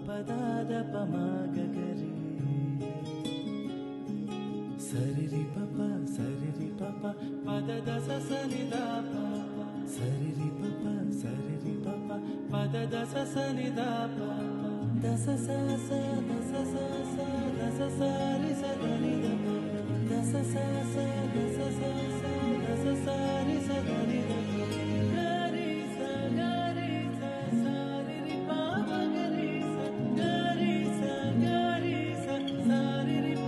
పద పమగరి సరిరి పప పద దస సని ద ప సరిరి పప పద దస సని ద ప దస స స దస స స దస సరి సదని ద ప దస స స దస స స దస సరి సదని ద ప గరి స గరి స సరి రి ప గరి స గరి స గరి స సరి రి ప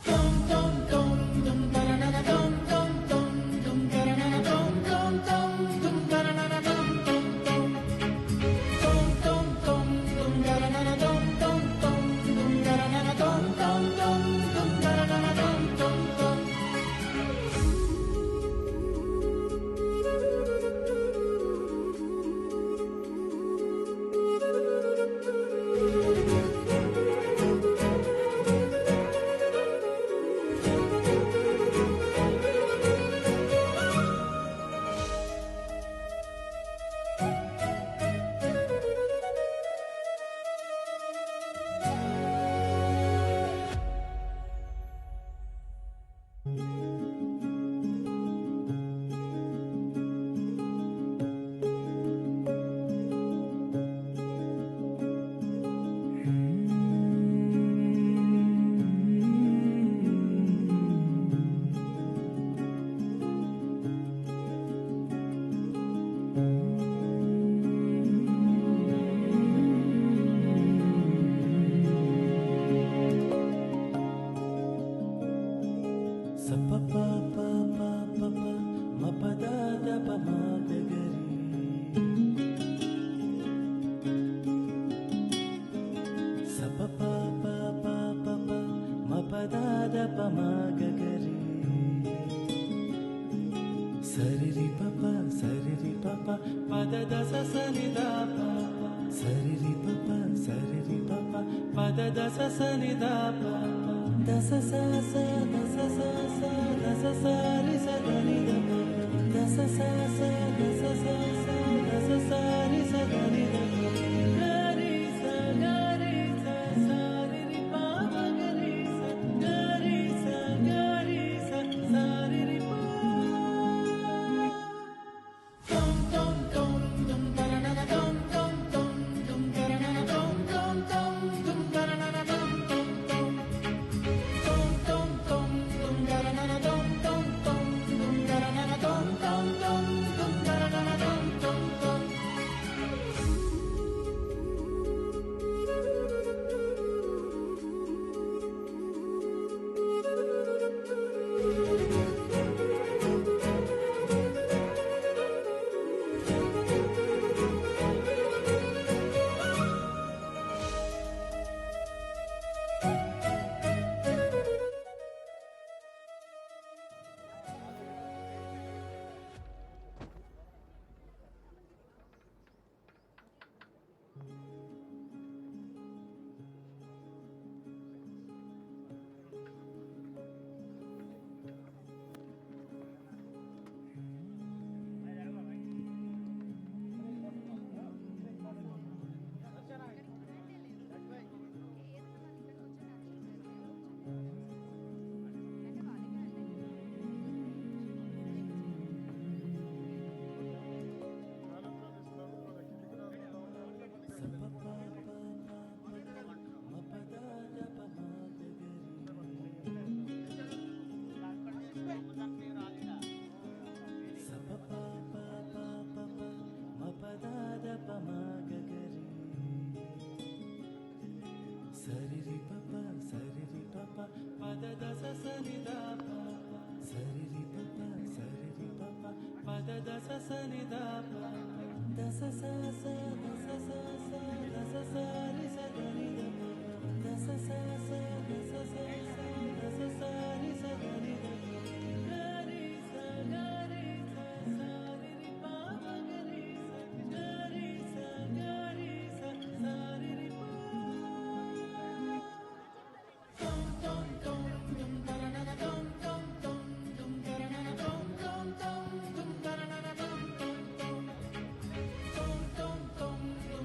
tom tom tom dum taranana tom tom tom dum taranana tom tom tom dum taranana tom tom tom tom tom tom dum taranana tom tom tom dum taranana tom tom tom dum taranana tom tom tom సరిరి పప పద దస సని the ప సరిరి పప పద దస సని the ప దస స స దస స స దస సరి సదని ద ప దస స స దస స స దస సరి సదని ద ప గరి స గరి స సరి రి ప గరి స గరి స గరి స సరి రి ప tom tom tom dum taranana tom tom tom dum taranana tom tom tom dum taranana tom tom tom tom tom tom dum taranana tom tom tom dum taranana tom tom tom dum taranana tom tom tom సరిరి పప పద దస సని the ప సరిరి పప పద దస సని the ప దస స స దస స స దస సరి సదని ద ప దస స స దస స స దస సరి సదని ద ప గరి స గరి స సరి రి ప గరి స గరి స గరి స సరి రి ప tom tom tom dum taranana tom tom tom dum taranana tom tom tom dum taranana tom tom tom tom tom tom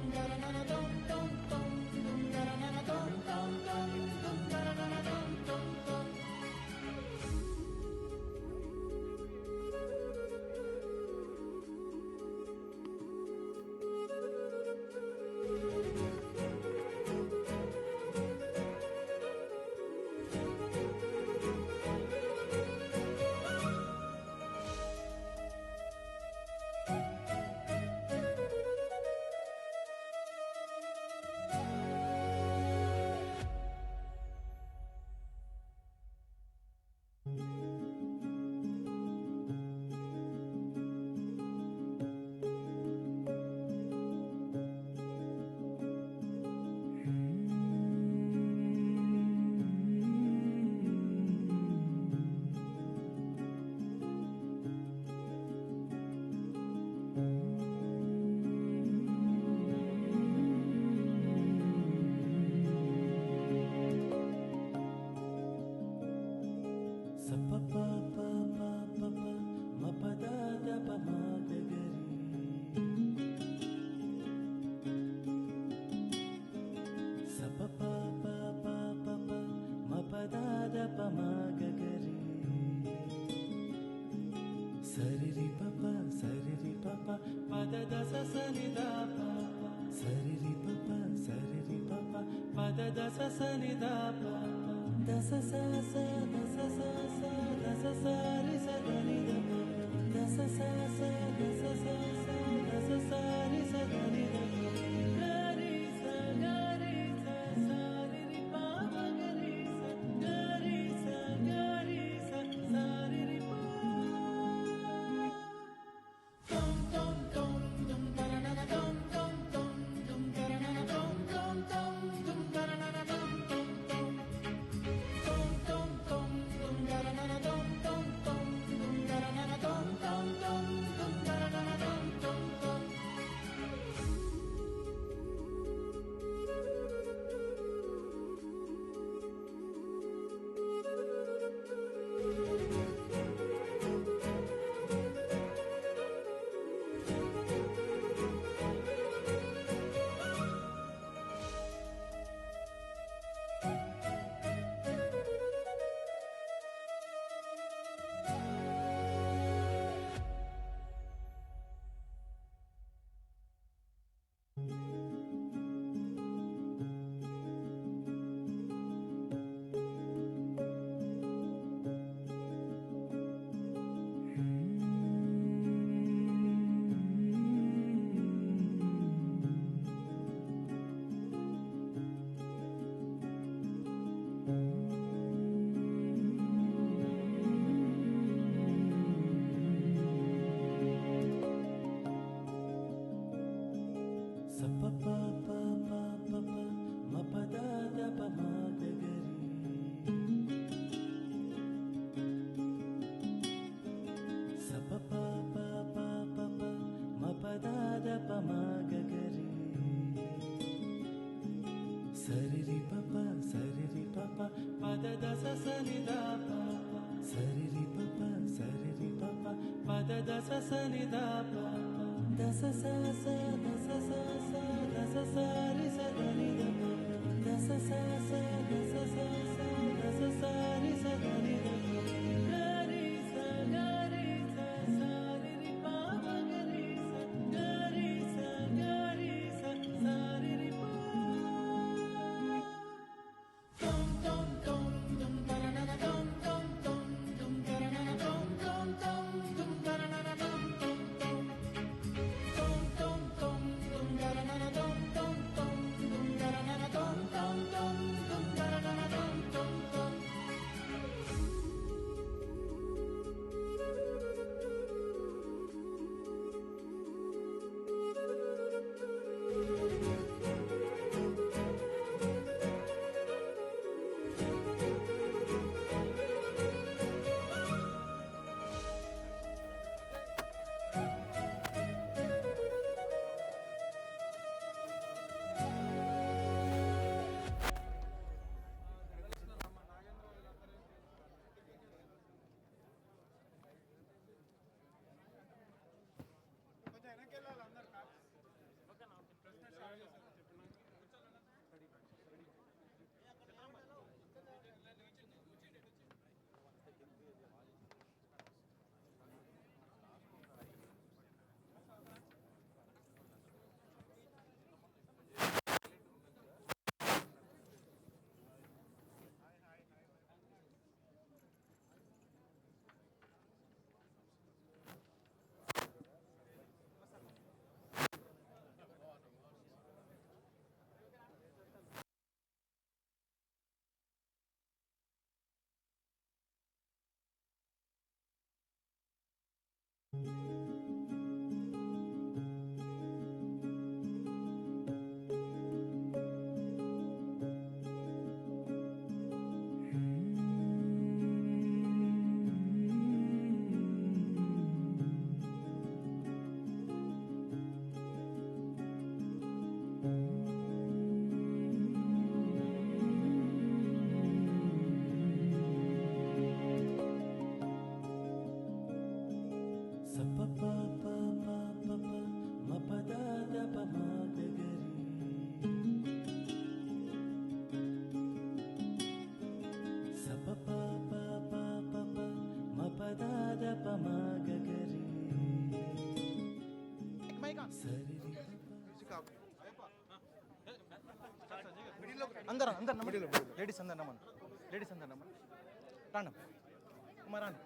ni da pa pa sa re ri pa pa pa da da sa ni da pa pa da sa sa da sa re sa da ni da pa da sa sa da sa re sa da ni da pa ga ri sa sa re ri pa pa ga ri sa sa re ri pa tom tom tom dum taranana tom tom tom dum taranana tom tom tom dum taranana tom tom tom tom tom tom dum taranana tom tom tom dum taranana tom tom tom dum taranana tom tom tom sa pa pa pa pa pa pa ma pa da da pa ma ga ga ri sa pa pa pa pa pa pa ma pa da da pa ma ga ga ri sa re ri pa pa pa da da sa ni da pa pa sa re ri pa pa da da sa ni da pa pa da sa sa re sa da ni da pa da sa sa re sa da ni da pa ga ri sa sa re ri pa pa ga ri sa sa re ri pa tom tom tom dum taranana tom tom tom dum taranana tom tom tom dum taranana tom tom tom tom tom tom అందరు ladies అందరు రమ్మను రాండి అమ్మ రాండి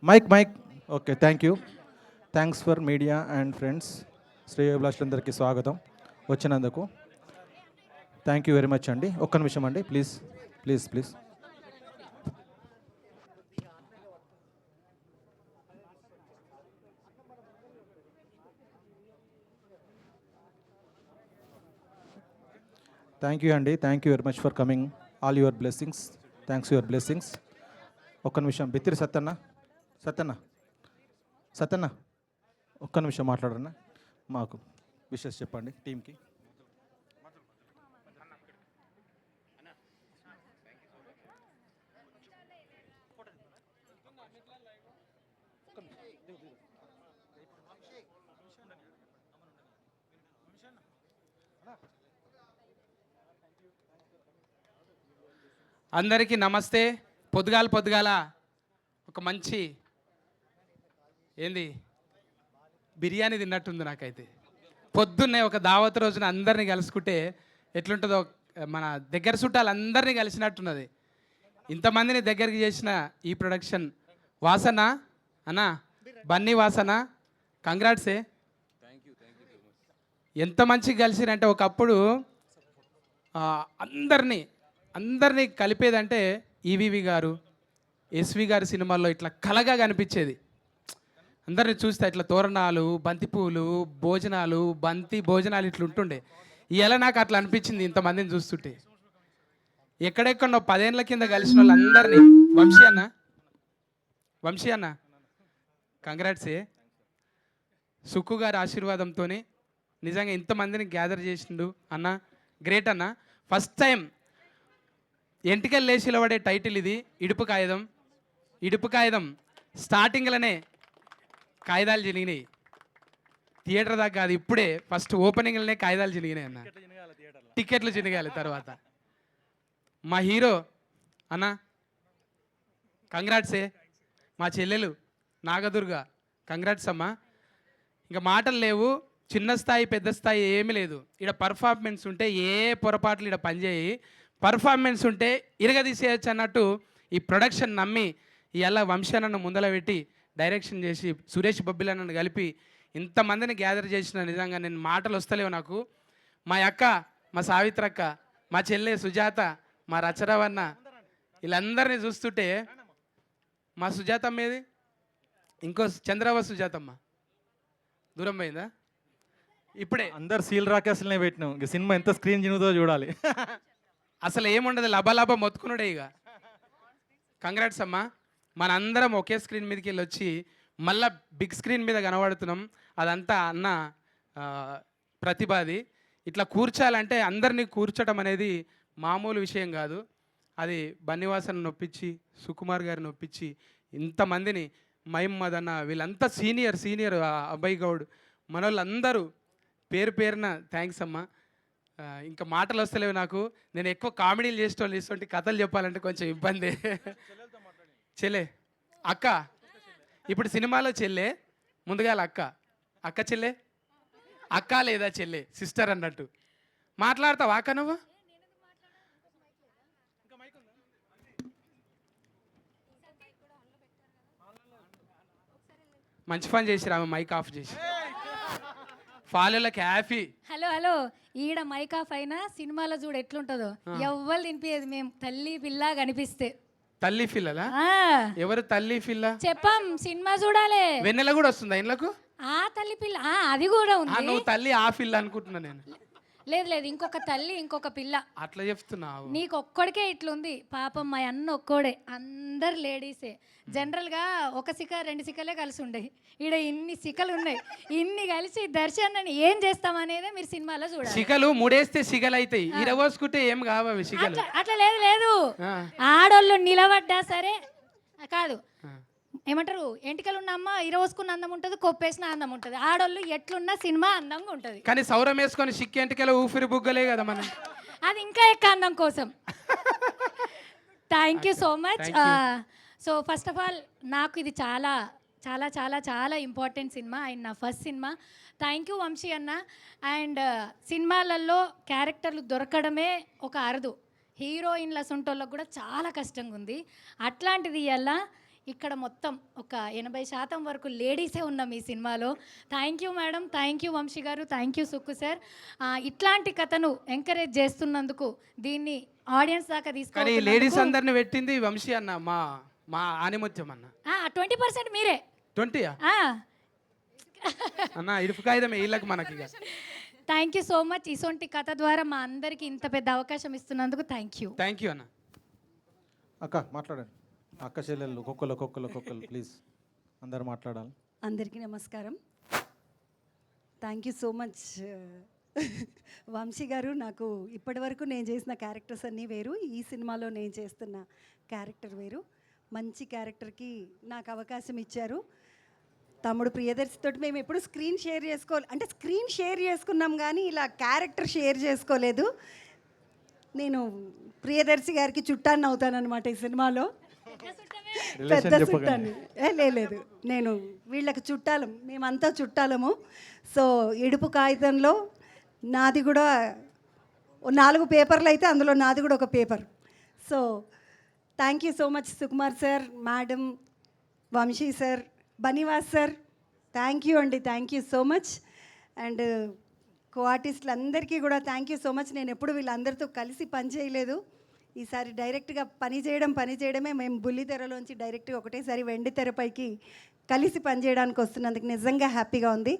mic okay thank you. Thanks for media and friends. శ్రేయోభిలాషులందరికీ స్వాగతం వచ్చినందుకు. Thank you very much అండి. ఒక్క నిమిషం అండి ప్లీజ్. థ్యాంక్ యూ అండి. Thank you very much for coming. All your blessings. Thanks your blessings. ఒక్క నిమిషం బిత్తిరి సత్యన్న ఒక్క నిమిషం మాట్లాడన్నా. మాకు విషెస్ చెప్పండి టీంకి. అందరికీ నమస్తే. పొద్దుగాల ఒక మంచి బిర్యానీ తిన్నట్టుంది నాకైతే. పొద్దున్నే ఒక దావత్ రోజున అందరినీ కలుసుకుంటే ఎట్లుంటుందో, మన దగ్గర చుట్టాలు అందరినీ కలిసినట్టున్నది. ఇంతమందిని దగ్గరికి చేసిన ఈ ప్రొడక్షన్ వాసన అన్నా, బన్నీ వాసన, కంగ్రాట్సే. ఎంత మంచిగా కలిసిరంటే ఒకప్పుడు అందరినీ కలిపేదంటే ఈవీవి గారు, ఎస్వి గారి సినిమాల్లో ఇట్లా కలగా కనిపించేది. అందరిని చూస్తే ఇట్లా తోరణాలు, బంతిపూలు, భోజనాలు ఇట్లా ఉంటుండే. ఇలా నాకు అట్లా అనిపించింది ఇంతమందిని చూస్తుంటే. ఎక్కడెక్కడో 10 ఏళ్ళ కింద కలిసిన వాళ్ళందరినీ, వంశీ అన్న కంగ్రాట్సే. సుక్కు గారి ఆశీర్వాదంతో నిజంగా ఇంతమందిని గ్యాదర్ చేసిండు అన్న. గ్రేట్ అన్న. ఫస్ట్ టైం ఎంటికలు లేచిలో పడే టైటిల్ ఇది. ఇడుపు కాగితం స్టార్టింగ్లోనే కాగితాలు చినిగినాయి. థియేటర్ దాకా కాదు, ఇప్పుడే ఫస్ట్ ఓపెనింగ్లోనే కాగితాలు చినిగినాయి అన్న. టికెట్లు చినిగాలి తర్వాత. మా హీరో అన్న కంగ్రాట్సే. మా చెల్లెలు నాగదుర్గ కంగ్రాట్స్ అమ్మా. ఇంకా మాటలు లేవు. చిన్న స్థాయి పెద్ద స్థాయి ఏమీ లేదు. ఇక్కడ పర్ఫార్మెన్స్ ఉంటే ఏ పొరపాట్లు ఇక్కడ పనిచేయి, పర్ఫార్మెన్స్ ఉంటే ఇరగదీసేయచ్చు అన్నట్టు ఈ ప్రొడక్షన్ నమ్మి ఇలా వంశానన్ను ముందల పెట్టి డైరెక్షన్ చేసి సురేష్ బొబ్బిలన్నను కలిపి ఇంతమందిని గ్యాదర్ చేసిన నిజంగా నేను మాటలు వస్తలేవు నాకు. మా అక్క, మా సావిత్రక్క, మా చెల్లె సుజాత, మా రచరవన్న, వీళ్ళందరినీ చూస్తుంటే మా సుజాతమ్మ ఏది, ఇంకో చంద్రవ సుజాతమ్మ దూరం పోయిందా? ఇప్పుడే అందరు సీల్ రాకేసులనే పెట్టినాం. ఇంక సినిమా ఎంత స్క్రీన్ చినుగుతో చూడాలి. అసలు ఏముండదు, లబ మొత్తుకున్నాడే. ఇక కంగ్రాట్స్ అమ్మా. మనందరం ఒకే స్క్రీన్ మీదకి వెళ్ళి వచ్చి మళ్ళీ బిగ్ స్క్రీన్ మీద కనబడుతున్నాం. అదంతా అన్న ప్రతిభది. ఇట్లా కూర్చాలంటే అందరినీ కూర్చోటం అనేది మామూలు విషయం కాదు. అది బన్నివాసన్ నొప్పించి, సుకుమార్ గారిని నొప్పించి, ఇంతమందిని మహమ్మద్ అన్న వీళ్ళంతా సీనియర్ అబ్బాయి గౌడ్, మనోళ్ళందరూ పేరున థ్యాంక్స్ అమ్మా. ఇంకా మాటలు వస్తలేవు నాకు. నేను ఎక్కువ కామెడీలు చేసేటోళ్ళు ఇటువంటి కథలు చెప్పాలంటే కొంచెం ఇబ్బంది. చెల్లె అక్క, ఇప్పుడు సినిమాలో చెల్లె, ముందుగా అక్క చెల్లె, అక్క లేదా చెల్లె, సిస్టర్ అన్నట్టు మాట్లాడతావు అక్క నువ్వు? మంచి పని చేసిరా, మైక్ ఆఫ్ చేసి ఫాలోలకి హ్యాపీ. హలో ఈడ మైక్ ఆఫ్ అయినా సినిమాలో చూడు ఎట్లుంటుందో, ఎవ్వరు తినిపించేది మేము తల్లి పిల్ల కనిపిస్తే. తల్లి పిల్లలా? ఎవరు తల్లి పిల్ల? చెప్పాం సినిమా చూడాలి. వెన్నెల కూడా వస్తుందా ఇండ్లకు? ఆ తల్లి పిల్ల అది కూడా ఉంది. నువ్వు తల్లి ఆ పిల్ల అనుకుంటున్నా నేను. లేదు ఇంకొక తల్లి ఇంకొక పిల్ల అట్లా చెప్తున్నావు. నీకు ఒక్కడికే ఇట్లుంది పాపం. మా అన్న ఒక్కోడే, అందరు లేడీసే. జనరల్గా ఒక సిక 2 సికలే కలిసి ఉండే, ఈడ ఇన్ని సికలు ఉన్నాయి. ఇన్ని కలిసి దర్శనాన్ని ఏం చేస్తామనేదే మీరు సినిమాలో చూడాలి. సికలు ముడేస్తే సిగలు అవుతాయి, ఇరవోసుకుంటే ఏం కావాలి సిగలు. అట్లా లేదు. ఆడోళ్ళు నిలబడ్డా సరే కాదు, ఏమంటారు, ఎంటికలు ఉన్న అమ్మ ఇరవోసుకున్న అందం ఉంటుంది, కొప్పేసిన అందం ఉంటుంది. ఆడోళ్ళు ఎట్లున్నా సినిమా అందంగా ఉంటుంది. కానీ సౌరం వేసుకొని సిక్కి ఎంటికలు ఊపిరి బుగ్గలే కదా మనం. అది ఇంకా ఎక్కువ అందం కోసం. Thank you so much. So first of all నాకు ఇది చాలా చాలా చాలా చాలా ఇంపార్టెంట్ సినిమా అండ్ నా first cinema. Thank you Vamsi అన్న. అండ్ సినిమాలలో క్యారెక్టర్లు దొరకడమే ఒక అరుదు. హీరోయిన్ల సొంటోళ్ళకు కూడా చాలా కష్టంగా ఉంది. అట్లాంటిది ఇలా ఇక్కడ మొత్తం ఒక 80% వరకు లేడీసే ఉన్నాం ఈ సినిమాలో. Thank you madam, thank you Vamsi గారు, థ్యాంక్ యూ సుక్కు సార్. ఇట్లాంటి కథను ఎంకరేజ్ చేస్తున్నందుకు, దీన్ని ఆడియన్స్ దాకా కానీ తీసుకొని లేడీస్ అందరిని పెట్టింది వంశీ అన్న, మా మా ఆనిముత్యం అన్న. 20% మీరే. 20 ఆ, అన్న ఇడుపు కాగితం వీళ్ళకి మనకి ఇక. Thank you so much. ఇసొంటి కథ ద్వారా మా అందరికీ ఇంత పెద్ద అవకాశం ఇస్తున్నందుకు థ్యాంక్ యూ. థ్యాంక్ యూ అన్న. అక్క మాట్లాడండి. అక్క చెల్లెళ్ళు ఒక్కొక్కరు ప్లీజ్, అందరు మాట్లాడాలి. అందరికీ నమస్కారం. Thank you so much Vamsi గారు. నాకు ఇప్పటివరకు నేను చేసిన క్యారెక్టర్స్ అన్నీ వేరు, ఈ సినిమాలో నేను చేస్తున్న క్యారెక్టర్ వేరు. మంచి క్యారెక్టర్కి నాకు అవకాశం ఇచ్చారు. తమ్ముడు ప్రియదర్శితో మేము ఎప్పుడు స్క్రీన్ షేర్ చేసుకున్నాం కానీ ఇలా క్యారెక్టర్ షేర్ చేసుకోలేదు. నేను ప్రియదర్శి గారికి చుట్టాన్ని అవుతానన్నమాట ఈ సినిమాలో. పెద్ద చుట్టాన్ని లేదు, నేను వీళ్ళకి చుట్టాలం, మేమంతా చుట్టాలము. సో ఇడుపు కాగితంలో నాది కూడా 4 పేపర్లు అయితే అందులో నాది కూడా ఒక పేపర్. So thank you so much Sukumar sir, madam, Vamsi sir, Bunny Vas sir, thank you అండి, thank you so much. And co ఆర్టిస్టులు అందరికీ కూడా థ్యాంక్ యూ సో మచ్. నేను ఎప్పుడు వీళ్ళందరితో కలిసి పని చేయలేదు. ఈసారి డైరెక్ట్గా పని చేయడమే. మేము బుల్లితెరలోంచి డైరెక్ట్గా ఒకటేసారి వెండి తెరపైకి కలిసి పనిచేయడానికి వస్తున్నందుకు నిజంగా హ్యాపీగా ఉంది.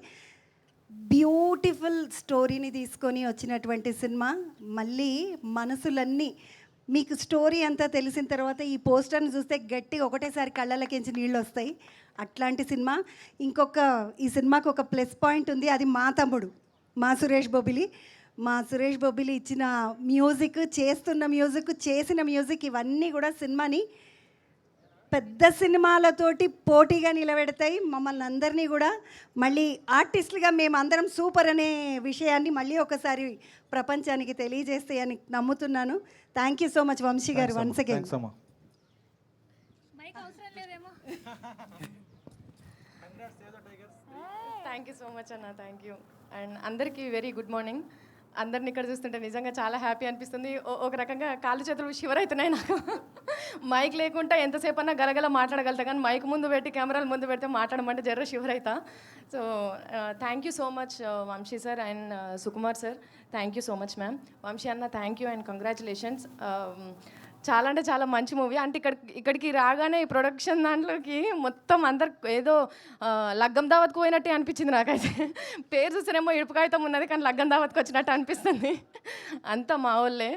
బ్యూటిఫుల్ స్టోరీని తీసుకొని వచ్చినటువంటి సినిమా. మళ్ళీ మనసులన్నీ మీకు స్టోరీ అంతా తెలిసిన తర్వాత ఈ పోస్టర్ని చూస్తే గట్టిగా ఒకటేసారి కళ్ళలకించి నీళ్ళు వస్తాయి. అట్లాంటి సినిమా. ఈ సినిమాకి ఒక ప్లస్ పాయింట్ ఉంది, అది మా తమ్ముడు, మా సురేష్ బొబ్బిలి ఇచ్చిన మ్యూజిక్, చేసిన మ్యూజిక్ ఇవన్నీ కూడా సినిమాని పెద్ద సినిమాలతోటి పోటీగా నిలబెడతాయి. మమ్మల్ని అందరినీ కూడా మళ్ళీ ఆర్టిస్టులుగా మేమందరం సూపర్ అనే విషయాన్ని మళ్ళీ ఒకసారి ప్రపంచానికి తెలియజేస్తాయని నమ్ముతున్నాను. Thank you so much Vamsi గారు, once again. Thank you so much అన్న, థ్యాంక్ యూ. అండ్ అందరికీ వెరీ గుడ్ మార్నింగ్. అందరిని ఇక్కడ చూస్తుంటే నిజంగా చాలా హ్యాపీ అనిపిస్తుంది. ఒక రకంగా కాళ్ళు చేతులు షివర్ అవుతున్నాయి నాకు. మైక్ లేకుండా ఎంతసేపు అన్నా గలగల మాట్లాడగలుగుతా, కానీ మైక్ ముందు పెట్టి కెమెరాల ముందు పెడితే మాట్లాడమంటే జర్ర షివర్ అవుతా. So thank you so much Vamsi sir and Sukumar sir, thank you so much ma'am. Vamsi అన్న థ్యాంక్ యూ అండ్ కంగ్రాచులేషన్స్. చాలా అంటే చాలా మంచి మూవీ. అంటే ఇక్కడికి రాగానే ఈ ప్రొడక్షన్ దాంట్లోకి మొత్తం అందరు ఏదో లగ్గం దావత్కు పోయినట్టే అనిపించింది నాకైతే. పేరు చూస్తేనేమో ఇడుపు కాగితం ఉన్నది, కానీ లగ్గం దావత్కి వచ్చినట్టు అనిపిస్తుంది. అంతా మా వాళ్ళే,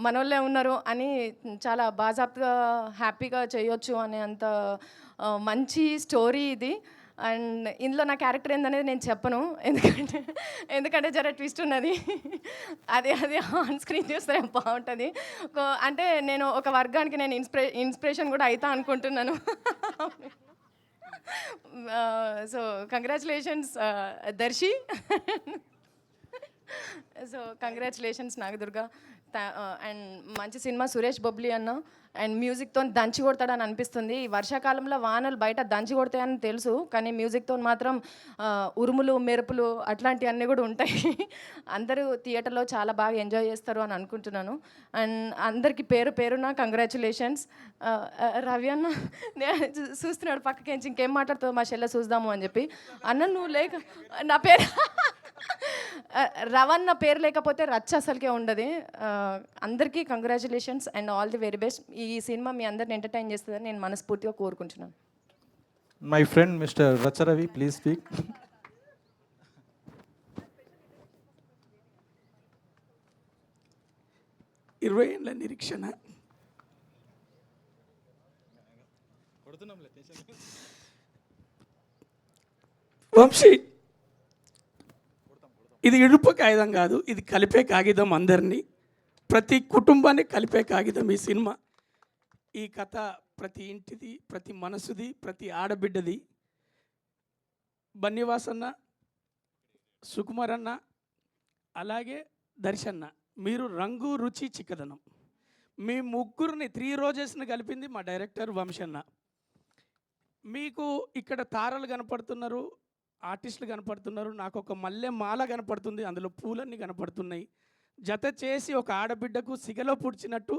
మన వాళ్ళే ఉన్నారు అని చాలా బాజాప్తుగా హ్యాపీగా చేయొచ్చు అనే అంత మంచి స్టోరీ ఇది. అండ్ ఇందులో నా క్యారెక్టర్ ఏందనేది నేను చెప్పను, ఎందుకంటే జర ట్విస్ట్ ఉన్నది. అది ఆన్ స్క్రీన్ చూస్తే బాగుంటుంది. అంటే నేను ఒక వర్గానికి నేను ఇన్స్పిరేషన్ కూడా అవుతా అనుకుంటున్నాను. So congratulations Darshi. So congratulations Nagadurga. And మంచి సినిమా సురేష్ బొబ్లీ అన్న. అండ్ మ్యూజిక్తో దంచి కొడతాడని అనిపిస్తుంది. ఈ వర్షాకాలంలో వానలు బయట దంచి కొడతాయని తెలుసు, కానీ మ్యూజిక్తో మాత్రం ఉరుములు మెరుపులు అట్లాంటివన్నీ కూడా ఉంటాయి. అందరూ థియేటర్లో చాలా బాగా ఎంజాయ్ చేస్తారు అని అనుకుంటున్నాను. అండ్ అందరికీ పేరున కంగ్రాచులేషన్స్. రవి అన్న చూస్తున్నాడు పక్కకి, ఇంకేం మాట్లాడుతావు మా చెల్లె చూద్దాము అని చెప్పి. అన్న నువ్వు లేక నా పేరు రవన్న పేరు లేకపోతే రచ్చ అసలుకే ఉండదు. అందరికీ congratulations and all the very best. ఈ సినిమా మీ అందరిని ఎంటర్టైన్ చేస్తుందని నేను మనస్ఫూర్తిగా కోరుకుంటున్నాను. My friend mister Rachcha Ravi, please speak. ఇరవై ఏళ్ళ నిరీక్షణ, వంశీ ఇది ఇడుపు కాగితం కాదు, ఇది కలిపే కాగితం. అందరినీ, ప్రతి కుటుంబాన్ని కలిపే కాగితం ఈ సినిమా. ఈ కథ ప్రతి ఇంటిది, ప్రతి మనసుది, ప్రతి ఆడబిడ్డది. బన్నివాసన్న, సుకుమార్ అన్న, అలాగే దర్శన్న, మీరు రంగు రుచి చిక్కదనం, మీ ముగ్గురిని 3 రోజెస్ని కలిపింది మా డైరెక్టర్ వంశన్న. మీకు ఇక్కడ తారలు కనపడుతున్నారు, ఆర్టిస్టులు కనపడుతున్నారు, నాకు ఒక మల్లె మాల కనపడుతుంది, అందులో పూలన్నీ కనపడుతున్నాయి. జత చేసి ఒక ఆడబిడ్డకు సిగలో పుడిచినట్టు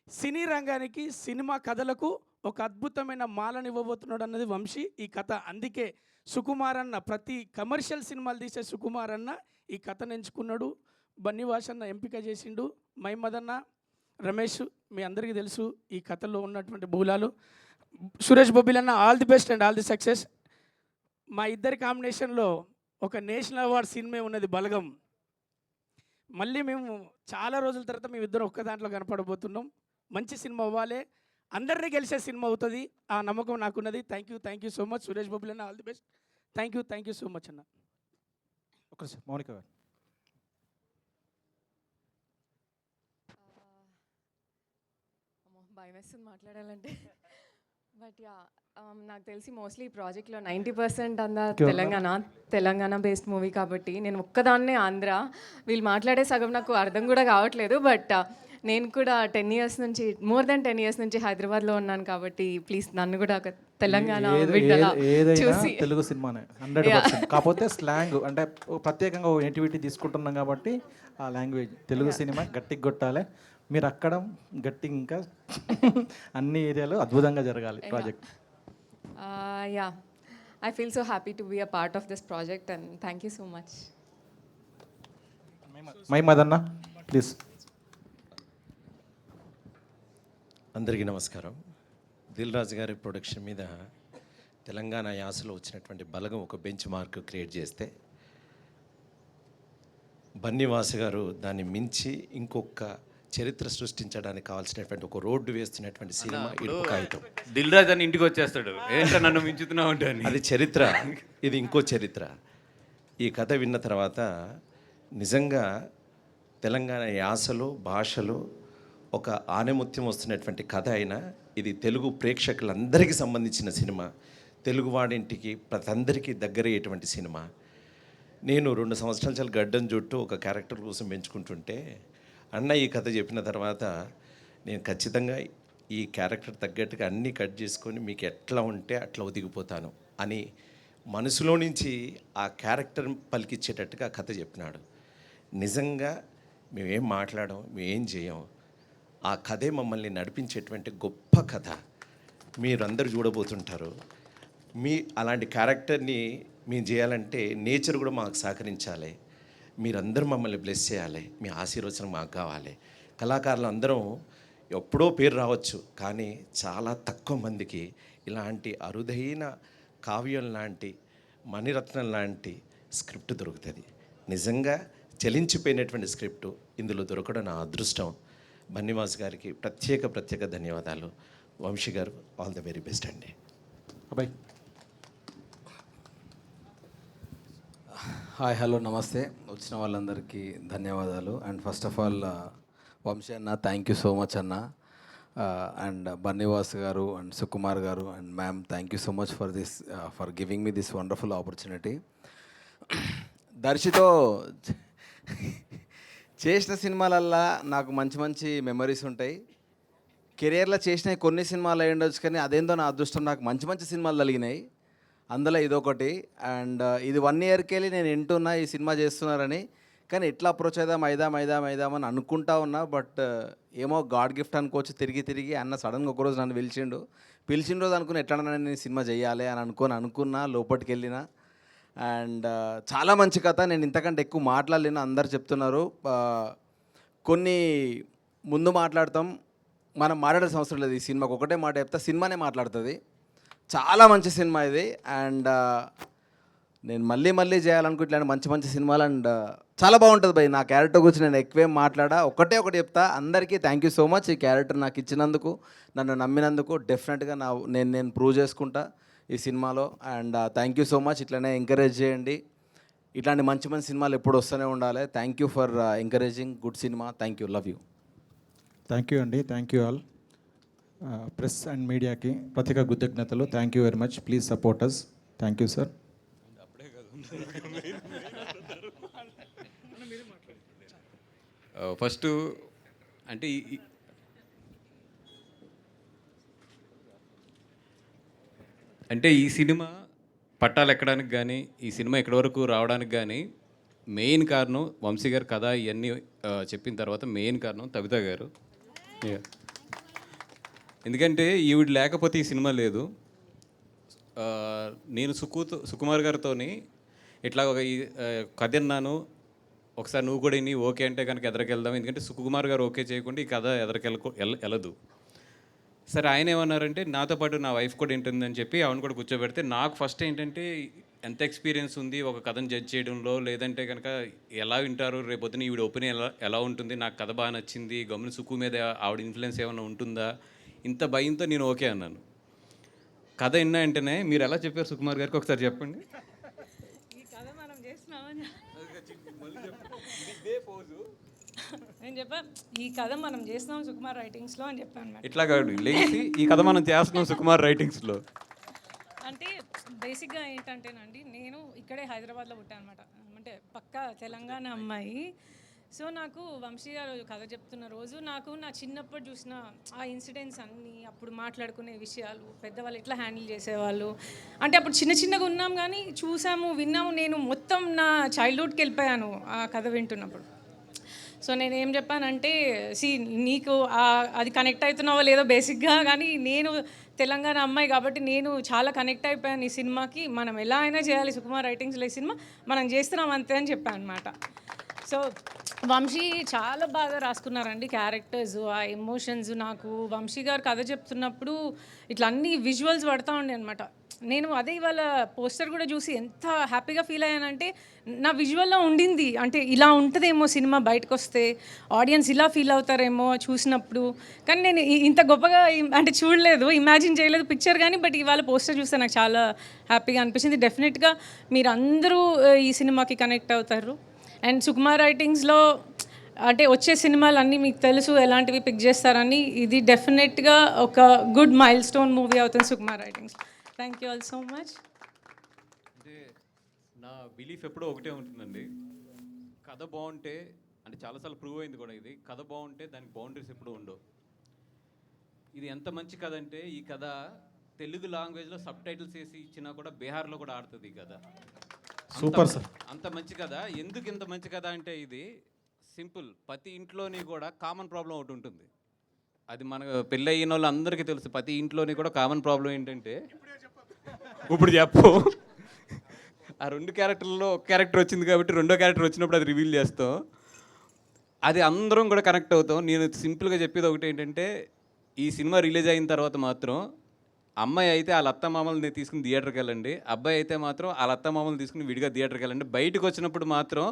సినీ రంగానికి, సినిమా కథలకు ఒక అద్భుతమైన మాలను ఇవ్వబోతున్నాడు అన్నది వంశీ ఈ కథ. అందుకే సుకుమార్ అన్న, ప్రతి కమర్షియల్ సినిమాలు తీసే సుకుమార్ అన్న ఈ కథను ఎంచుకున్నాడు. బన్నీవాస్ అన్న ఎంపిక చేసిండు. మైమదన్న, రమేష్ మీ అందరికీ తెలుసు ఈ కథలో ఉన్నటువంటి మూలాలు. సురేష్ బొబ్బిలన్న all the best and all the success. మా ఇద్దరి కాంబినేషన్లో ఒక నేషనల్ అవార్డ్ సినిమా ఉన్నది బలగం. మళ్ళీ మేము చాలా రోజుల తర్వాత మేము ఇద్దరు ఒక్క దాంట్లో కనపడబోతున్నాం. మంచి సినిమా అవ్వాలి, అందరినీ గెలిచే సినిమా అవుతుంది, ఆ నమ్మకం నాకున్నది. Thank you so much Suresh బొబ్బిలన్న, all the best. Thank you so much అన్న. ఒక మౌనిక గారు. భయం వేస్తుంది మాట్లాడాలంటే. బట్ యా, నాకు తెలిసి మోస్ట్లీ ఈ ప్రాజెక్ట్లో 90% అందా తెలంగాణ బేస్డ్ మూవీ కాబట్టి నేను ఒక్కదాన్నే ఆంధ్ర. వీళ్ళు మాట్లాడే సగం నాకు అర్థం కూడా కావట్లేదు. బట్ నేను కూడా 10 years నుంచి, మోర్ దెన్ 10 years నుంచి హైదరాబాద్లో ఉన్నాను కాబట్టి ప్లీజ్ నన్ను కూడా ఒక తెలంగాణ బిడ్డలా ఏదైనా చూసి. తెలుగు సినిమానే 100%. కాకపోతే స్లాంగ్ అంటే ప్రత్యేకంగా నేటివిటీ తీసుకుంటున్నాం కాబట్టి ఆ లాంగ్వేజ్ తెలుగు సినిమా గట్టిగా కొట్టాలి. మీరు అక్కడ గట్టి ఇంకా అన్ని ఏరియాలో అద్భుతంగా జరగాలి project. Yeah, I feel so happy to be a part of this project and thank you so much. Madanna please. అందరికీ నమస్కారం. దిల్ రాజు గారి ప్రొడక్షన్ మీద తెలంగాణ యాసలో వచ్చినటువంటి బలగం ఒక బెంచ్ మార్క్ క్రియేట్ చేస్తే బన్నీవాసు గారు దాన్ని మించి ఇంకొక చరిత్ర సృష్టించడానికి కావాల్సినటువంటి ఒక రోడ్డు వేస్తున్నటువంటి సినిమా ఇడుపు కాగితం. దిల్ రాజు అని ఇంటికి వచ్చేస్తాడు, ఏంటో నన్ను మించుతున్నావు అంటే. అది చరిత్ర, ఇది ఇంకో చరిత్ర. ఈ కథ విన్న తర్వాత నిజంగా తెలంగాణ యాసలో, భాషలో ఒక ఆణిముత్యం వస్తున్నటువంటి కథ అయినా ఇది తెలుగు ప్రేక్షకులందరికీ సంబంధించిన సినిమా, తెలుగువాడింటికి ప్రతి అందరికీ దగ్గరయ్యేటువంటి సినిమా. నేను 2 సంవత్సరాల చాలా గడ్డం చుట్టూ ఒక క్యారెక్టర్ కోసం పెంచుకుంటుంటే అన్న ఈ కథ చెప్పిన తర్వాత నేను ఖచ్చితంగా ఈ క్యారెక్టర్ తగ్గట్టుగా అన్నీ కట్ చేసుకొని మీకు ఎట్లా ఉంటే అట్లా ఒదిగిపోతాను అని మనసులో నుంచి ఆ క్యారెక్టర్ పలికిచ్చేటట్టుగా కథ చెప్పినాడు. నిజంగా మేమేం మాట్లాడం, మేమేం చేయం, ఆ కథే మమ్మల్ని నడిపించేటువంటి గొప్ప కథ మీరందరూ చూడబోతుంటారు. అలాంటి క్యారెక్టర్ని మేము చేయాలంటే నేచర్ కూడా మాకు సహకరించాలి. మీరందరూ మమ్మల్ని బ్లెస్ చేయాలి, మీ ఆశీర్వచనం మాకు కావాలి. కళాకారులు అందరం ఎప్పుడో పేరు రావచ్చు, కానీ చాలా తక్కువ మందికి ఇలాంటి అరుదైన కావ్యం లాంటి, మణిరత్నం లాంటి స్క్రిప్ట్ దొరుకుతుంది. నిజంగా చలించిపోయినటువంటి స్క్రిప్ట్ ఇందులో దొరకడం నా అదృష్టం. బన్నీవాస్ గారికి ప్రత్యేక ధన్యవాదాలు. వంశీ గారు ఆల్ ది వెరీ బెస్ట్ అండి. అబ్బాయి. హాయ్, హలో, నమస్తే. వచ్చిన వాళ్ళందరికీ ధన్యవాదాలు. And first of all Vamsi అన్న, థ్యాంక్ యూ సో మచ్ అన్న. అండ్ బన్నీవాస్ గారు అండ్ సుకుమార్ గారు and ma'am, thank you so much for giving me this wonderful opportunity. దర్శితో చేసిన సినిమాలల్లా నాకు మంచి మెమరీస్ ఉంటాయి. కెరియర్లో చేసిన కొన్ని సినిమాలు అయి ఉండొచ్చు, కానీ అదేందో నా అదృష్టం, నాకు మంచి సినిమాలు కలిగినాయి. అందులో ఇదొకటి. అండ్ ఇది 1 yearకి వెళ్ళి నేను వింటున్నా ఈ సినిమా చేస్తున్నారని, కానీ ఎట్లా అప్రోచ్ అయిదాం అని అనుకుంటా ఉన్నా. బట్ ఏమో గాడ్ గిఫ్ట్ అనుకోవచ్చు. తిరిగి అన్న సడన్గా ఒకరోజు నన్ను పిలిచిన రోజు అనుకుని ఎట్లా నేను సినిమా చేయాలి అని అనుకున్నా, లోపలికి వెళ్ళినా. అండ్ చాలా మంచి కథ. నేను ఇంతకంటే ఎక్కువ మాట్లాడలేను, అందరు చెప్తున్నారు. కొన్ని ముందు మాట్లాడతాం, మనం మాట్లాడాల్సిన అవసరం లేదు. ఈ సినిమాకి ఒకటే మాట చెప్తా, సినిమానే మాట్లాడుతుంది. చాలా మంచి సినిమా ఇది. అండ్ నేను మళ్ళీ చేయాలనుకుంటున్నాను మంచి సినిమాలు. అండ్ చాలా బాగుంటుంది భయ్. నా క్యారెక్టర్ గురించి నేను ఎక్కువేం మాట్లాడా, ఒకటి చెప్తా. అందరికీ థ్యాంక్ యూ సో మచ్ ఈ క్యారెక్టర్ నాకు ఇచ్చినందుకు, నన్ను నమ్మినందుకు. డెఫినెట్గా నేను ప్రూవ్ చేసుకుంటా ఈ సినిమాలో. And thank you so much. ఇట్లనే ఎంకరేజ్ చేయండి, ఇట్లాంటి మంచి సినిమాలు ఎప్పుడు వస్తూనే ఉండాలి. Thank you for encouraging good cinema. Thank you, love you. Thank you అండి. Thank you all. Press and మీడియాకి ప్రత్యేక కృతజ్ఞతలు. Thank you very much. Please support us. Thank you sir. First అంటే అంటే ఈ సినిమా పట్టాలు ఎక్కడానికి కానీ ఈ సినిమా ఇక్కడి వరకు రావడానికి కానీ మెయిన్ కారణం వంశీ గారు కథ ఇవన్నీ చెప్పిన తర్వాత మెయిన్ కారణం తబితా గారు. Yeah. ఎందుకంటే ఈవిడ లేకపోతే ఈ సినిమా లేదు. నేను సుకుమార్ గారితో ఇట్లా ఒక కథ విన్నాను, ఒకసారి నువ్వు కూడా ఇన్ని ఓకే అంటే కనుక ఎదరికెళ్దాం, ఎందుకంటే సుకుమార్ గారు ఓకే చేయకుండా ఈ కథ వెళ్ళదు. సరే ఆయన ఏమన్నారంటే నాతో పాటు నా వైఫ్ కూడా ఉంటుందని చెప్పి ఆవిడ కూడా కూర్చోబెడితే నాకు ఫస్ట్ ఏంటంటే ఎంత ఎక్స్పీరియన్స్ ఉంది ఒక కథను జడ్జ్ చేయడంలో, లేదంటే కనుక ఎలా వింటారు రేపొద్దున ఈవిడ ఒపీనియన్ ఎలా ఉంటుంది, నాకు కథ బాగా నచ్చింది, గమని సుక్కు మీద ఆవిడ ఇన్ఫ్లుయెన్స్ ఏమైనా ఉంటుందా, ఇంత భయంతో నేను ఓకే అన్నాను. కథ విన్నా వెంటనే మీరు ఎలా చెప్పారు సుకుమార్ గారికి ఒకసారి చెప్పండి. ఈ కథ మనం చేస్తున్నామని నేను చెప్పాను, ఈ కథ మనం చేస్తున్నాం సుకుమార్ రైటింగ్స్లో అని చెప్పాను. ఇట్లా కాదు లేచి ఈ కథ మనం చేస్తున్నాం సుకుమార్ రైటింగ్స్లో. అంటే బేసిక్గా ఏంటంటేనండి, నేను ఇక్కడే హైదరాబాద్లో పుట్టాను అనమాట, అంటే పక్కా తెలంగాణ అమ్మాయి. సో నాకు వంశీ గారు కథ చెప్తున్న రోజు నాకు నా చిన్నప్పుడు చూసిన ఆ ఇన్సిడెంట్స్ అన్నీ, అప్పుడు మాట్లాడుకునే విషయాలు, పెద్దవాళ్ళు ఎట్లా హ్యాండిల్ చేసేవాళ్ళు, అంటే అప్పుడు చిన్నగా ఉన్నాం కానీ చూసాము విన్నాము. నేను మొత్తం నా చైల్డ్హుడ్కి వెళ్ళిపోయాను ఆ కథ వింటున్నప్పుడు. సో నేను ఏం చెప్పానంటే, నీకు అది కనెక్ట్ అవుతున్నావో లేదో బేసిక్గా, కానీ నేను తెలంగాణ అమ్మాయి కాబట్టి నేను చాలా కనెక్ట్ అయిపోయాను ఈ సినిమాకి. మనం ఎలా అయినా చేయాలి సుకుమార్ రైటింగ్స్లో ఈ సినిమా, మనం చేస్తున్నాం అంతే అని చెప్పాను అనమాట. సో వంశీ చాలా బాగా రాసుకున్నారండి క్యారెక్టర్స్, ఆ ఎమోషన్స్. నాకు వంశీ గారు కథ చెప్తున్నప్పుడు ఇట్లా అన్ని విజువల్స్ పడతా ఉండే అనమాట. నేను అదే ఇవాళ పోస్టర్ కూడా చూసి ఎంత హ్యాపీగా ఫీల్ అయ్యానంటే, నా విజువల్లో ఉండింది అంటే ఇలా ఉంటుందేమో సినిమా బయటకు వస్తే, ఆడియన్స్ ఇలా ఫీల్ అవుతారేమో చూసినప్పుడు. కానీ నేను ఇంత గొప్పగా అంటే చూడలేదు, ఇమాజిన్ చేయలేదు పిక్చర్ కానీ, బట్ ఇవాళ పోస్టర్ చూస్తే నాకు చాలా హ్యాపీగా అనిపించింది. డెఫినెట్గా మీరు అందరూ ఈ సినిమాకి కనెక్ట్ అవుతారు. అండ్ సుకుమార్ రైటింగ్స్లో అంటే వచ్చే సినిమాలు అన్నీ మీకు తెలుసు ఎలాంటివి పిక్ చేస్తారని, ఇది డెఫినెట్గా ఒక గుడ్ మైల్ స్టోన్ మూవీ అవుతుంది Sukumar writings. Thank you all so much. అంటే నా బిలీఫ్ ఎప్పుడూ ఒకటే ఉంటుందండి, కథ బాగుంటే, అంటే చాలాసార్లు ప్రూవ్ అయింది కూడా ఇది, కథ బాగుంటే దానికి బౌండరీస్ ఎప్పుడూ ఉండవు. ఇది ఎంత మంచి కథ అంటే, ఈ కథ తెలుగు లాంగ్వేజ్లో సబ్ టైటిల్స్ వేసి ఇచ్చినా కూడా బీహార్లో కూడా ఆడుతుంది ఈ కథ. Super sir. అంత మంచి కథ. ఎందుకు ఇంత మంచి కథ అంటే, ఇది సింపుల్, ప్రతి ఇంట్లోని కూడా కామన్ ప్రాబ్లం ఒకటి ఉంటుంది. అది మన పెళ్ళి అయిన వాళ్ళు అందరికీ తెలుసు. ప్రతి ఇంట్లోని కూడా కామన్ ప్రాబ్లం ఏంటంటే, ఇప్పుడు చెప్పు, ఆ 2 క్యారెక్టర్లలో ఒక క్యారెక్టర్ వచ్చింది కాబట్టి రెండో క్యారెక్టర్ వచ్చినప్పుడు అది రివీల్ చేస్తాం, అది అందరం కూడా కనెక్ట్ అవుతాం. నేను సింపుల్గా చెప్పేది ఒకటి ఏంటంటే, ఈ సినిమా రిలీజ్ అయిన తర్వాత మాత్రం అమ్మాయి అయితే వాళ్ళ అత్తమామల్ని తీసుకుని థియేటర్కి వెళ్ళండి, అబ్బాయి అయితే మాత్రం వాళ్ళ అత్తమామల్ని తీసుకుని విడిగా థియేటర్కి వెళ్ళండి. బయటకు వచ్చినప్పుడు మాత్రం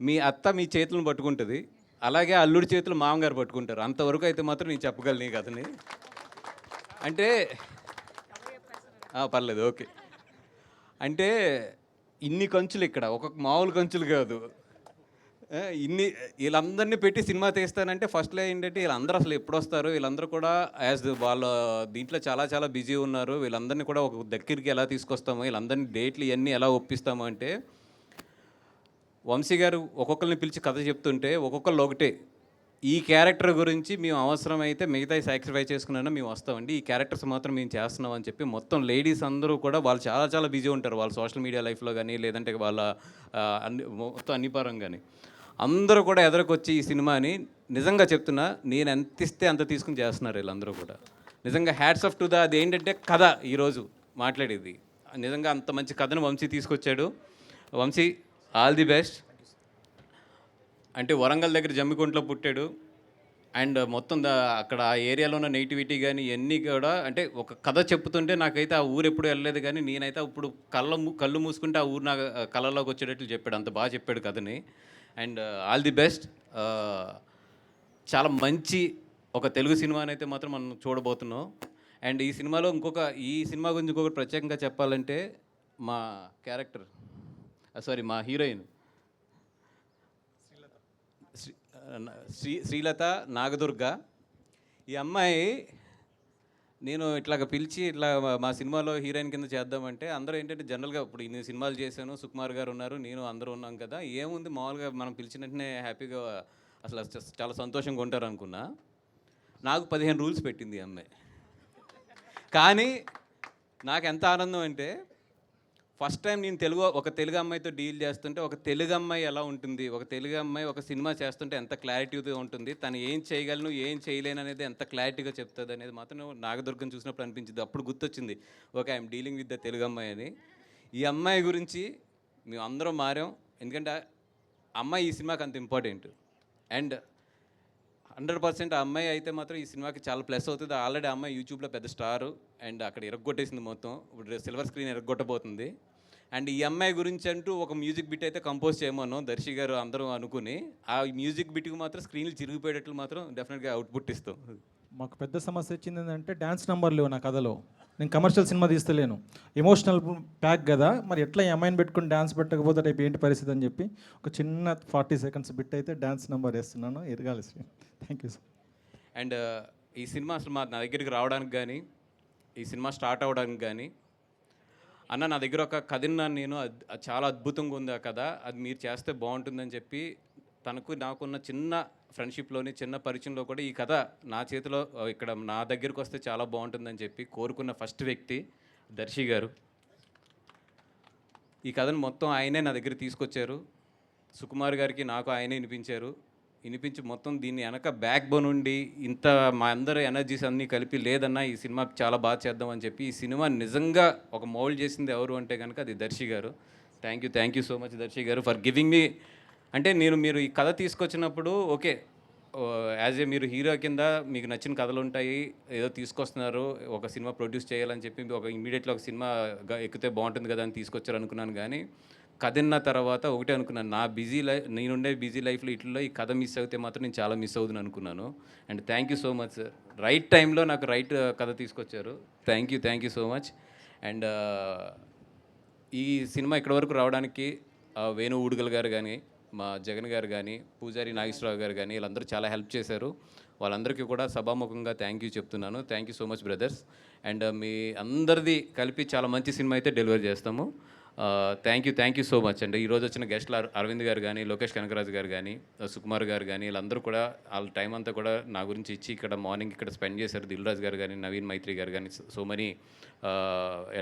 మీ అత్త మీ చేతులను పట్టుకుంటుంది, అలాగే అల్లుడి చేతులు మామగారు పట్టుకుంటారు. అంతవరకు అయితే మాత్రం నేను చెప్పగలను ఈ కథని. అంటే పర్లేదు, ఓకే. అంటే ఇన్ని కంచులు ఇక్కడ, ఒక మామూలు కంచులు కాదు, ఇన్ని వీళ్ళందరినీ పెట్టి సినిమా తీస్తానంటే ఫస్ట్లో ఏంటంటే వీళ్ళందరూ అసలు ఎప్పుడు వస్తారు, వీళ్ళందరూ కూడా యాజ్ వాళ్ళ దీంట్లో చాలా చాలా బిజీ ఉన్నారు, వీళ్ళందరినీ కూడా ఒక దగ్గరికి ఎలా తీసుకొస్తాము, వీళ్ళందరినీ డేట్లు ఇవన్నీ ఎలా ఒప్పిస్తాము అంటే, వంశీ గారు ఒక్కొక్కరిని పిలిచి కథ చెప్తుంటే ఒక్కొక్కళ్ళు ఒకటే, ఈ క్యారెక్టర్ గురించి మేము అవసరమైతే మిగతా సాక్రిఫై చేసుకున్నా మేము వస్తామండి, ఈ క్యారెక్టర్స్ మాత్రం మేము చేస్తున్నాం అని చెప్పి మొత్తం లేడీస్ అందరూ కూడా వాళ్ళు చాలా చాలా బిజీ ఉంటారు, వాళ్ళ సోషల్ మీడియా లైఫ్లో కానీ, లేదంటే వాళ్ళ మొత్తం అన్ని పరంగాని అందరూ కూడా ఎదురుకొచ్చి ఈ సినిమాని నిజంగా చెప్తున్నా, నేను ఎంత ఇస్తే అంత తీసుకుని చేస్తున్నారు వీళ్ళందరూ కూడా. నిజంగా హ్యాట్స్ ఆఫ్ టు ద, అది ఏంటంటే కథ ఈరోజు మాట్లాడేది, నిజంగా అంత మంచి కథను వంశీ తీసుకొచ్చాడు. Vamsi all the best. అంటే వరంగల్ దగ్గర జమ్మికుంటలో పుట్టాడు, అండ్ మొత్తం అక్కడ ఆ ఏరియాలో ఉన్న నెగిటివిటీ కానీ ఇవన్నీ కూడా, అంటే ఒక కథ చెప్తుంటే నాకైతే ఆ ఊరు ఎప్పుడు వెళ్ళలేదు కానీ నేనైతే ఇప్పుడు కళ్ళు మూసుకుంటే ఆ ఊరు నా కళలోకి వచ్చేటట్లు చెప్పాడు, అంత బాగా చెప్పాడు కథని. And all the best. చాలా మంచి ఒక తెలుగు సినిమాని అయితే మాత్రం మనం చూడబోతున్నాం. అండ్ ఈ సినిమాలో ఈ సినిమా గురించి ఇంకొకటి ప్రత్యేకంగా చెప్పాలంటే, మా క్యారెక్టర్ మా హీరోయిన్ శ్రీలత నాగదుర్గ. ఈ అమ్మాయి నేను ఇట్లాగ పిలిచి ఇట్లా మా సినిమాలో హీరోయిన్ కింద చేద్దామంటే అందరూ ఏంటంటే జనరల్గా ఇప్పుడు ఇన్ని సినిమాలు చేశాను, సుకుమార్ గారు ఉన్నారు, నేను అందరూ ఉన్నాం కదా, ఏముంది మామూలుగా మనం పిలిచిన వెంటనే హ్యాపీగా అసలు చాలా సంతోషంగా ఉంటారు అనుకున్నా. నాకు 15 రూల్స్ పెట్టింది ఈ అమ్మాయి. కానీ నాకు ఎంత ఆనందం అంటే ఫస్ట్ టైం నేను ఒక తెలుగు అమ్మాయితో డీల్ చేస్తుంటే ఒక తెలుగు అమ్మాయి ఎలా ఉంటుంది, ఒక తెలుగు అమ్మాయి ఒక సినిమా చేస్తుంటే ఎంత క్లారిటీతో ఉంటుంది, తను ఏం చేయగలను ఏం చేయలేను అనేది ఎంత క్లారిటీగా చెప్తుంది అనేది మాత్రం నాగదుర్గం చూసినప్పుడు అనిపించింది. అప్పుడు గుర్తొచ్చింది, okay I'm dealing with the Telugu అమ్మాయి అని. ఈ అమ్మాయి గురించి మేము అందరం మారాం, ఎందుకంటే అమ్మాయి ఈ సినిమాకి అంత ఇంపార్టెంట్. అండ్ 100% ఆ అమ్మాయి అయితే మాత్రం ఈ సినిమాకి చాలా ప్లస్ అవుతుంది. ఆల్రెడీ ఆ అమ్మాయి యూట్యూబ్లో పెద్ద స్టారు అండ్ అక్కడ ఇరగొట్టేసింది మొత్తం. ఇప్పుడు సిల్వర్ స్క్రీన్ ఇరగొట్టబోతుంది. అండ్ ఈ అమ్మాయి గురించి అంటూ ఒక మ్యూజిక్ బిట్ అయితే కంపోజ్ చేయమన్నాం దర్శి గారు అందరూ అనుకుని. ఆ మ్యూజిక్ బిట్కి మాత్రం స్క్రీన్లు చిరిగిపోయేటట్లు మాత్రం డెఫినెట్గా అవుట్పుట్ ఇస్తాం. మాకు పెద్ద సమస్య వచ్చింది ఏంటంటే డ్యాన్స్ నెంబర్ లేవు నా కథలో. నేను కమర్షియల్ సినిమా తీస్తలేను, ఎమోషనల్ ప్యాక్ కదా, మరి ఎట్లా ఈ అమ్మాయిని పెట్టుకుని డ్యాన్స్ పెట్టకపోతే రేపు ఏంటి పరిస్థితి అని చెప్పి ఒక చిన్న 40 seconds బిట్ అయితే డ్యాన్స్ నెంబర్ వేస్తున్నాను. ఎరగాలి. Thank you sir. అండ్ ఈ సినిమా అసలు నా దగ్గరికి రావడానికి కానీ, ఈ సినిమా స్టార్ట్ అవ్వడానికి కానీ, అన్న నా దగ్గర ఒక కథ విన్నాను నేను, అది చాలా అద్భుతంగా ఉంది ఆ కథ, అది మీరు చేస్తే బాగుంటుందని చెప్పి నాకున్న చిన్న ఫ్రెండ్షిప్లోని చిన్న పరిచయంలో కూడా ఈ కథ నా చేతిలో ఇక్కడ నా దగ్గరికి వస్తే చాలా బాగుంటుందని చెప్పి కోరుకున్న ఫస్ట్ వ్యక్తి దర్శి గారు. ఈ కథను మొత్తం ఆయనే నా దగ్గర తీసుకొచ్చారు. సుకుమార్ గారికి నాకు ఆయనే వినిపించి మొత్తం దీన్ని వెనక బ్యాక్ బోన్ ఉండి ఇంత మా అందరూ ఎనర్జీస్ అన్నీ కలిపి లేదన్నా ఈ సినిమా చాలా బాగా చేద్దామని చెప్పి ఈ సినిమా నిజంగా ఒక మౌల్డ్ చేసింది ఎవరు అంటే కనుక అది దర్శి గారు. Thank you so much Darshi గారు ఫర్ గివింగ్ మీ. అంటే మీరు ఈ కథ తీసుకొచ్చినప్పుడు ఓకే యాజ్ ఏ మీరు హీరో కింద మీకు నచ్చిన కథలు ఉంటాయి, ఏదో తీసుకొస్తున్నారు ఒక సినిమా ప్రొడ్యూస్ చేయాలని చెప్పి ఇమీడియట్గా ఒక సినిమా ఎక్కితే బాగుంటుంది కదా అని తీసుకొచ్చారు అనుకున్నాను. కానీ కథ విన్న తర్వాత ఒకటే అనుకున్నాను, నేనుండే బిజీ లైఫ్లో ఇట్లలో ఈ కథ మిస్ అయితే మాత్రం నేను చాలా మిస్ అవుతుంది అనుకున్నాను. And thank you so much sir, right టైంలో నాకు రైట్ కథ తీసుకొచ్చారు. Thank you so much. And ఈ సినిమా ఇక్కడి వరకు రావడానికి వేణు ఊడుగల్ గారు కానీ, మా జగన్ గారు కానీ, పూజారి నాగేశ్వరరావు గారు కానీ వీళ్ళందరూ చాలా హెల్ప్ చేశారు. వాళ్ళందరికీ కూడా సభాముఖంగా థ్యాంక్ యూ చెప్తున్నాను. Thank you so much brothers. And మీ అందరిది కలిపి చాలా మంచి సినిమా అయితే డెలివరీ చేస్తాము. థ్యాంక్ యూ సో మచ్ అండి. ఈరోజు వచ్చిన గెస్ట్లు అరవింద్ గారు కానీ, లోకేష్ కనకరాజు గారు కానీ, సుకుమార్ గారు కానీ వీళ్ళందరూ కూడా వాళ్ళ టైం అంతా కూడా నా గురించి ఇచ్చి ఇక్కడ మార్నింగ్ ఇక్కడ స్పెండ్ చేశారు. దిల్రాజ్ గారు కానీ, నవీన్ మైత్రి గారు కానీ, so many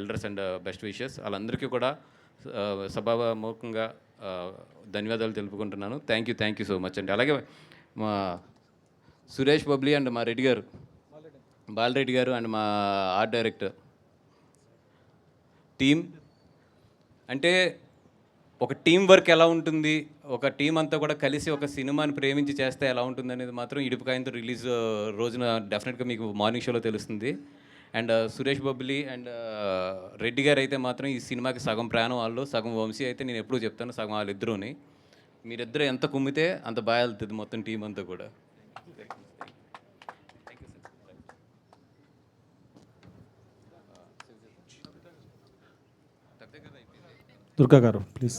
elders and best wishes వాళ్ళందరికీ కూడా సభాముఖంగా ధన్యవాదాలు తెలుపుకుంటున్నాను. థ్యాంక్ యూ సో మచ్ అండి. అలాగే మా సురేష్ బబ్లీ అండ్ మా రెడ్డి గారు, బాలరెడ్డి గారు అండ్ మా ఆర్ట్ డైరెక్టర్ టీమ్. అంటే ఒక టీం వర్క్ ఎలా ఉంటుంది, ఒక టీం అంతా కూడా కలిసి ఒక సినిమాని ప్రేమించి చేస్తే ఎలా ఉంటుంది అనేది మాత్రం ఇడుపుకాయంతో రిలీజ్ రోజున డెఫినెట్గా మీకు మార్నింగ్ షోలో తెలుస్తుంది. అండ్ సురేష్ బబ్లీ అండ్ రెడ్డి గారు అయితే మాత్రం ఈ సినిమాకి సగం ప్రాణం వాళ్ళు, సగం వంశీ అయితే నేను ఎప్పుడూ చెప్తాను సగం వాళ్ళిద్దరూని. మీరిద్దరు ఎంత కుమ్మితే అంత బాగా వెళ్తుంది మొత్తం టీం అంతా కూడా. దుర్గా గారు ప్లీజ్.